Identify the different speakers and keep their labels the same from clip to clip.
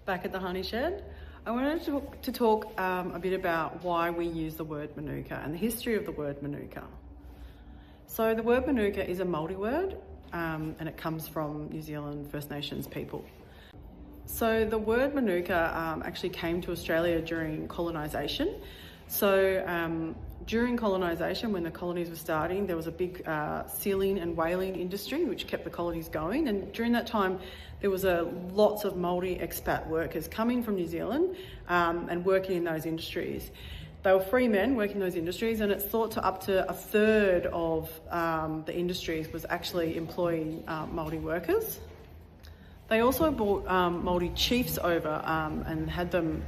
Speaker 1: back at the honey shed. I wanted to talk a bit about why we use the word Manuka and the history of the word Manuka. So the word Manuka is a Maori word and it comes from New Zealand First Nations people. So the word Manuka actually came to Australia during colonisation. So during colonisation, when the colonies were starting, there was a big sealing and whaling industry which kept the colonies going, and during that time there was lots of Maori expat workers coming from New Zealand and working in those industries. They were free men working in those industries, and it's thought to up to a third of the industries was actually employing Maori workers. They also brought Maori chiefs over and had them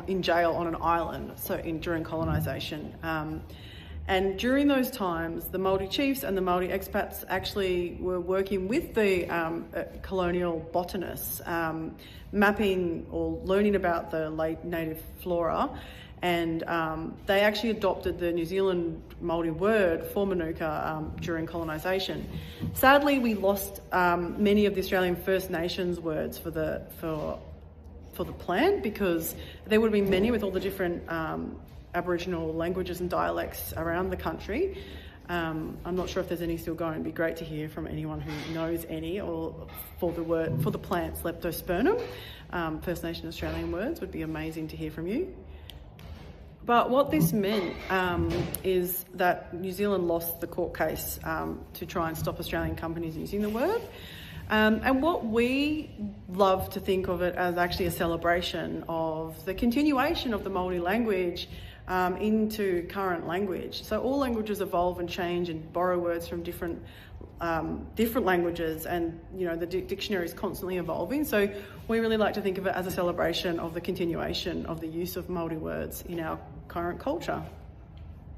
Speaker 1: in jail on an island, so during colonisation. And during those times, the Maori chiefs and the Maori expats actually were working with the colonial botanists, mapping or learning about the late native flora, and they actually adopted the New Zealand Maori word for Manuka during colonisation. Sadly, we lost many of the Australian First Nations words for the plant, because there would have been many with all the different Aboriginal languages and dialects around the country. I'm not sure if there's any still going. It'd be great to hear from anyone who knows any, or for the plants Leptospermum, First Nation Australian words. Would be amazing to hear from you. But what this meant is that New Zealand lost the court case to try and stop Australian companies using the word. And what we love to think of it as actually a celebration of the continuation of the Maori language into current language. So all languages evolve and change and borrow words from different languages, and the dictionary is constantly evolving. So we really like to think of it as a celebration of the continuation of the use of Maori words in our current culture.